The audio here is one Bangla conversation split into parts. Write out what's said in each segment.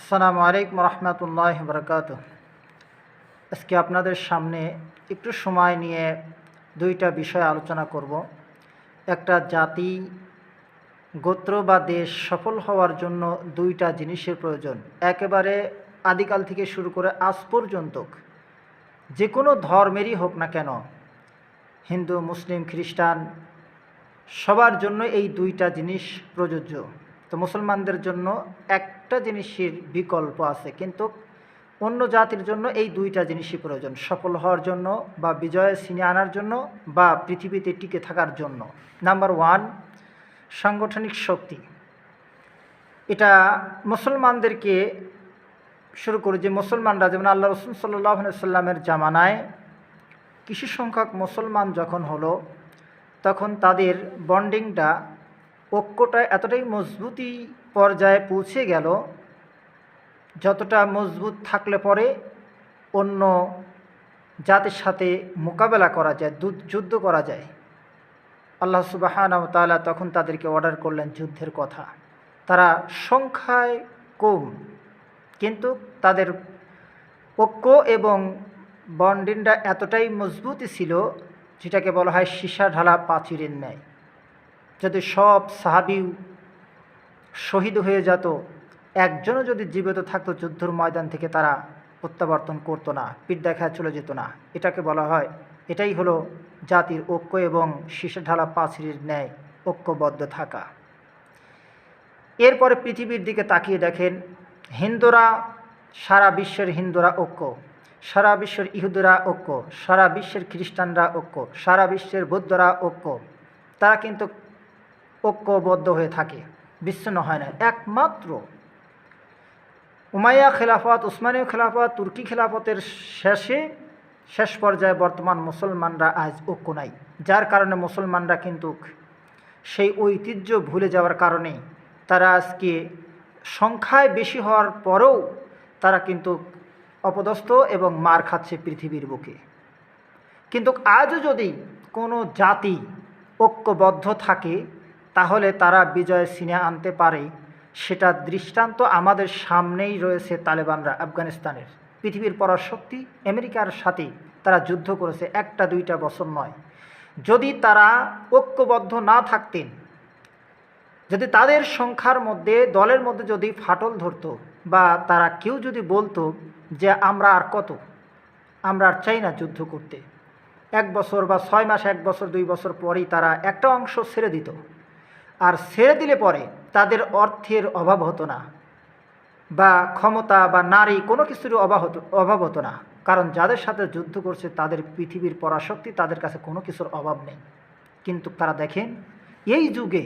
আসসালামু আলাইকুম রহমতুল্লাহ বরকাত। আজকে আপনাদের সামনে একটু সময় নিয়ে দুইটা বিষয় আলোচনা করব। একটা জাতি, গোত্র বা দেশ সফল হওয়ার জন্য দুইটা জিনিসের প্রয়োজন। একেবারে আদিকাল থেকে শুরু করে আজ পর্যন্ত যে কোনো ধর্মেরই হোক না কেন, হিন্দু, মুসলিম, খ্রিস্টান, সবার জন্য এই দুইটা জিনিস প্রযোজ্য। তো মুসলমানদের জন্য একটা জিনিসের বিকল্প আছে, কিন্তু অন্য জাতির জন্য এই দুইটা জিনিসই প্রয়োজন, সফল হওয়ার জন্য বা বিজয় ছিনিয়ে আনার জন্য বা পৃথিবীতে টিকে থাকার জন্য। নাম্বার ওয়ান, সাংগঠনিক শক্তি। এটা মুসলমানদেরকে শুরু করে যে মুসলমানরা, যেমন আল্লাহ রসুল সাল্লাল্লাহু আলাইহি সাল্লামের জামানায় কিছু সংখ্যক মুসলমান যখন হলো, তখন তাদের বন্ডিংটা, ঐক্যটা এতটাই মজবুতি পর্যায়ে পৌঁছে গেল, যতটা মজবুত থাকলে পরে অন্য জাতির সাথে মোকাবেলা করা যায়, যুদ্ধ করা যায়। আল্লাহ সুবহানাহু ওয়া তাআলা তখন তাদেরকে অর্ডার করলেন যুদ্ধের কথা। তারা সংখ্যায় কম, কিন্তু তাদের ঐক্য এবং বন্ডিংটা এতটাই মজবুতি ছিল, যেটাকে বলা হয় সীসা ঢালা প্রাচীরের ন্যায়। যদি সব সাহাবী শহীদ হয়ে যেত, একজনও যদি জীবিত থাকতো যুদ্ধের ময়দান থেকে, তারা প্রত্যাবর্তন করতো না, পিঠ দেখায় চলে যেত না। এটাকে বলা হয়, এটাই হলো জাতির ঐক্য এবং সীসা ঢালা প্রাচীরের ন্যায় ঐক্যবদ্ধ থাকা। এরপরে পৃথিবীর দিকে তাকিয়ে দেখেন, হিন্দুরা, সারা বিশ্বের হিন্দুরা ঐক্য, সারা বিশ্বের ইহুদিরা ঐক্য, সারা বিশ্বের খ্রিস্টানরা ঐক্য, সারা বিশ্বের বৌদ্ধরা ঐক্য। তারা কিন্তু ঐক্যবদ্ধ হয়ে থাকে, বিচ্ছিন্ন হয় না। একমাত্র উমাইয়া খেলাফত, উসমানীয় খেলাফত, তুর্কি খেলাফতের শেষ পর্যায়ে বর্তমান মুসলমানরা আজ ঐক্য নাই, যার কারণে মুসলমানরা কিন্তু সেই ঐতিহ্য ভুলে যাওয়ার কারণে তারা আজকে সংখ্যায় বেশি হওয়ার পরেও তারা কিন্তু অপদস্থ এবং মার খাচ্ছে পৃথিবীর বুকে। কিন্তু আজও যদি কোনো জাতি ঐক্যবদ্ধ থাকে, তাহলে তারা বিজয় ছিনিয়ে আনতে পারে। সেটা দৃষ্টান্ত আমাদের সামনেই রয়েছে। তালেবানরা আফগানিস্তানের, পৃথিবীর পরাশক্তি আমেরিকার সাথে তারা যুদ্ধ করেছে, একটা দুইটা বছর নয়। যদি তারা ঐক্যবদ্ধ না থাকতেন, যদি তাদের সংখ্যার মধ্যে, দলের মধ্যে যদি ফাটল ধরত, বা তারা কেউ যদি বলতো যে আমরা আর কত, আমরা আর চাই না যুদ্ধ করতে, 1 বছর বা 6 মাস, 1 বছর 2 বছর পরেই তারা একটা অংশ ছেড়ে দিত। আর ছেড়ে দিলে পরে তাদের অর্থের অভাব হতো না, বা ক্ষমতা বা নারী, কোনো কিছুরই অভাব হতো না। কারণ যাদের সাথে যুদ্ধ করছে তাদের পৃথিবীর পরাশক্তি, তাদের কাছে কোনো কিছুর অভাব নেই। কিন্তু তারা দেখেন, এই যুগে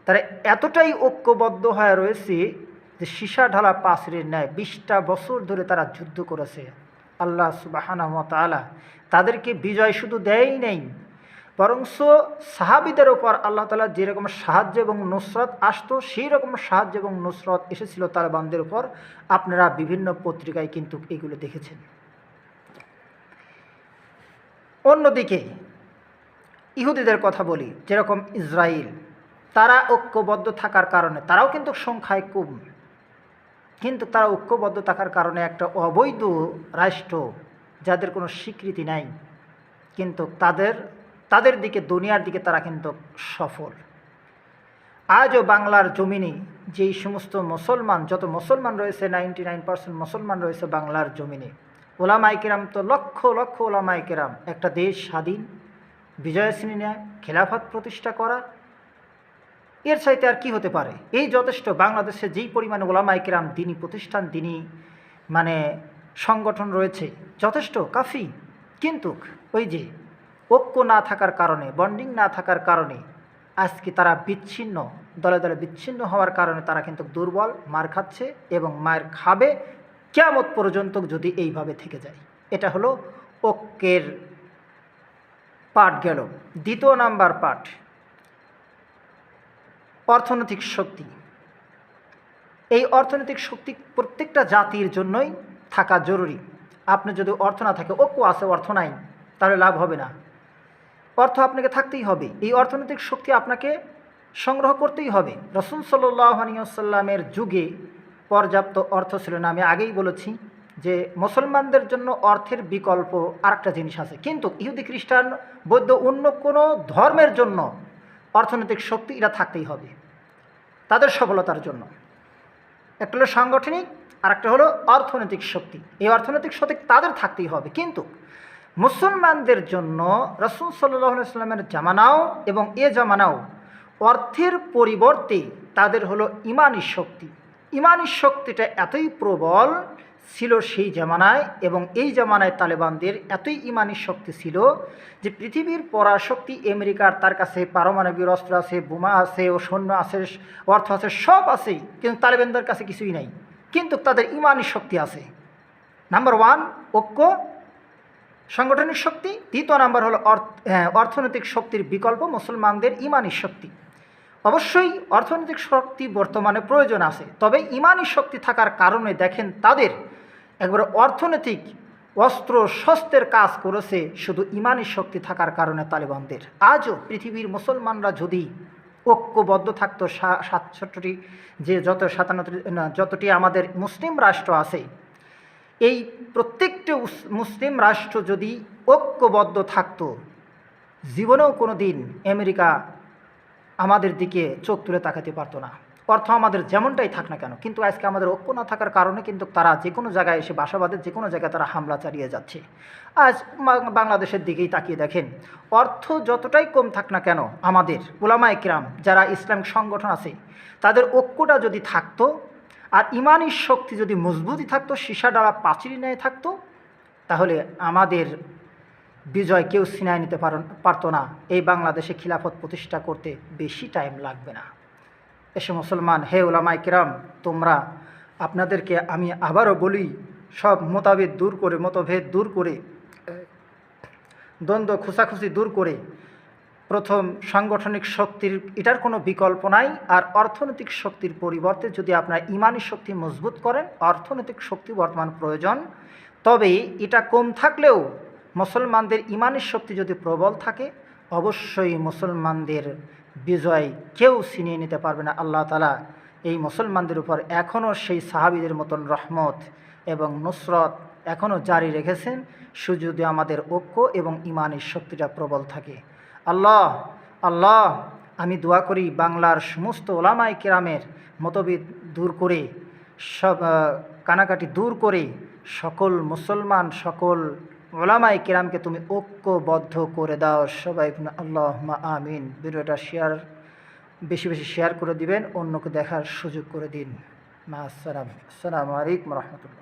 তারা এতটাই ঐক্যবদ্ধ হয়ে রয়েছে যে সীসা ঢালা প্রাচীরের ন্যায় 20টা বছর ধরে তারা যুদ্ধ করেছে। আল্লাহ সুবহানাহু ওয়া তাআলা তাদেরকে বিজয় শুধু দেয়ই নেই, বরংস সাহাবীদের ওপর আল্লাহ তাআলা যেরকম সাহায্য এবং নুসরত আসতো, সেই রকম সাহায্য এবং নুসরত এসেছিল তালেবানদের উপর। আপনারা বিভিন্ন পত্রিকায় কিন্তু এগুলো দেখেছেন। অন্যদিকে ইহুদিদের কথা বলি, যেরকম ইসরায়েল, তারা ঐক্যবদ্ধ থাকার কারণে, তারাও কিন্তু সংখ্যায় কম, কিন্তু তারা ঐক্যবদ্ধ থাকার কারণে একটা অবৈধ রাষ্ট্র, যাদের কোনো স্বীকৃতি নাই, কিন্তু তাদের দিকে, দুনিয়ার দিকে তারা কিন্তু সফল। আজও বাংলার জমিনে যেই সমস্ত মুসলমান, যত মুসলমান রয়েছে, 99% মুসলমান রয়েছে বাংলার জমিনে। ওলামায়ে কেরাম তো লক্ষ লক্ষ ওলামায়ে কেরাম, একটা দেশ স্বাধীন, বিজয় ছিনিয়ে খেলাফত প্রতিষ্ঠা করা, এর চাইতে আর কি হতে পারে? এই যথেষ্ট। বাংলাদেশে যেই পরিমাণে ওলামায়ে কেরাম, দিনী প্রতিষ্ঠান, দিনী সংগঠন রয়েছে, যথেষ্ট, কাফি। কিন্তু ওই যে ঐক্য না থাকার কারণে, বন্ডিং না থাকার কারণে আজকে তারা বিচ্ছিন্ন, দলে দলে বিচ্ছিন্ন হওয়ার কারণে তারা কিন্তু দুর্বল, মার খাচ্ছে এবং মার খাবে কিয়ামত পর্যন্ত যদি এইভাবে থেকে যায়। এটা হলো ঐক্যের পাঠ গেল। দ্বিতীয় নাম্বার পাঠ, অর্থনৈতিক শক্তি। এই অর্থনৈতিক শক্তি প্রত্যেকটা জাতির জন্যই থাকা জরুরি। আপনি যদি অর্থ না থাকে, ঐক্য আছে অর্থ নাই, তাহলে লাভ হবে না। অর্থ আপনাকে থাকতেই হবে, এই অর্থনৈতিক শক্তি আপনাকে সংগ্রহ করতেই হবে। রাসূল সাল্লাল্লাহু আলাইহি ওয়াসাল্লামের যুগে পর্যাপ্ত অর্থ ছিল না। আমি আগেই বলেছি যে মুসলমানদের জন্য অর্থের বিকল্প আরেকটা জিনিস আছে, কিন্তু ইহুদি খ্রিস্টান বৌদ্ধ অন্য কোনো ধর্মের জন্য অর্থনৈতিক শক্তি এটা থাকতেই হবে তাদের সফলতার জন্য। একটা হলো সাংগঠনিক, আর একটা হলো অর্থনৈতিক শক্তি। এই অর্থনৈতিক শক্তি তাদের থাকতেই হবে, কিন্তু মুসলমানদের জন্য রাসূল সাল্লাল্লাহু আলাইহি ওয়াসাল্লামের জামানাও এবং এ জামানাও অর্থের পরিবর্তে তাদের হলো ইমানি শক্তি। ইমানি শক্তিটা এতই প্রবল ছিল সেই জামানায়, এবং এই জামানায় তালেবানদের এতই ইমানি শক্তি ছিল যে পৃথিবীর পরাশক্তি আমেরিকার তার কাছে পারমাণবিক অস্ত্র আছে, বোমা আছে, ও সৈন্য আছে, অর্থ আছে, সব আছে, কিন্তু তালেবানদের কাছে কিছুই নাই, কিন্তু তাদের ইমানি শক্তি আছে। নাম্বার ওয়ান ঐক্য, সাংগঠনিক শক্তি। দ্বিতীয় নাম্বার হলো অর্থনৈতিক শক্তির বিকল্প মুসলমানদের ইমানি শক্তি। অবশ্যই অর্থনৈতিক শক্তি বর্তমানে প্রয়োজন আছে, তবে ইমানি শক্তি থাকার কারণে দেখেন তাদের একবারে অর্থনৈতিক অস্ত্র শস্ত্রের কাজ করেছে শুধু ইমানি শক্তি থাকার কারণে তালেবানদের। আজও পৃথিবীর মুসলমানরা যদি ঐক্যবদ্ধ থাকতো, 67টি যে যতটি আমাদের মুসলিম রাষ্ট্র আছে, এই প্রত্যেকটি মুসলিম রাষ্ট্র যদি ঐক্যবদ্ধ থাকতো, জীবনেও কোনো দিন আমেরিকা আমাদের দিকে চোখ তুলে তাকাতে পারতো না। অর্থ আমাদের যেমনটাই থাক না কেন, কিন্তু আজকে আমাদের ঐক্য না থাকার কারণে কিন্তু তারা যে কোনো জায়গায় এসে বাসাবাদের যে কোনো জায়গায় তারা হামলা চালিয়ে যাচ্ছে। আজ বাংলাদেশের দিকেই তাকিয়ে দেখেন, অর্থ যতটাই কম থাক না কেন, আমাদের উলামায়ে কিরাম যারা ইসলামিক সংগঠন আছে তাদের ঐক্যটা যদি থাকতো, আর ইমানি শক্তি যদি মজবুতি থাকতো, সীসা ডালা পাঁচিরি ন্যায় থাকতো, তাহলে আমাদের বিজয় কেউ ছিনায় নিতে পারতো না। এই বাংলাদেশে খিলাফত প্রতিষ্ঠা করতে বেশি টাইম লাগবে না। এসে মুসলমান, হে উলামায়ে কিরাম, তোমরা আপনাদেরকে আমি আবারও বলি, সব মতভেদ দূর করে দ্বন্দ্ব খোঁচাখুচি দূর করে প্রথম সাংগঠনিক শক্তির এটার কোনো বিকল্প নাই, আর অর্থনৈতিক শক্তির পরিবর্তে যদি আপনার ইমানি শক্তি মজবুত করেন, অর্থনৈতিক শক্তি বর্তমান প্রয়োজন। তবে এটা কম থাকলেও মুসলমানদের ইমানি শক্তি যদি প্রবল থাকে, অবশ্যই মুসলমানদের বিজয় কেউ ছিনিয়ে নিতে পারবে না। আল্লাহ তাআলা এই মুসলমানদের উপর এখনও সেই সাহাবীদের মতন রহমত এবং নুসরত এখনও জারি রেখেছেন, শুধু যদি আমাদের ঐক্য এবং ইমানের শক্তিটা প্রবল থাকে। আল্লাহ, আমি দোয়া করি বাংলার সমস্ত ওলামায়ে কেরামের মতভেদ দূর করে, সব কানাকাটি দূর করে, সকল মুসলমান সকল ওলামায়ে কেরামকে তুমি ঐক্যবদ্ধ করে দাও। সবাই আল্লাহুম্মা আমিন। ভিডিওটা বেশি বেশি শেয়ার করে দিবেন, অন্যকে দেখার সুযোগ করে দিন। আসসালামু আলাইকুম রহমতুল্লাহ।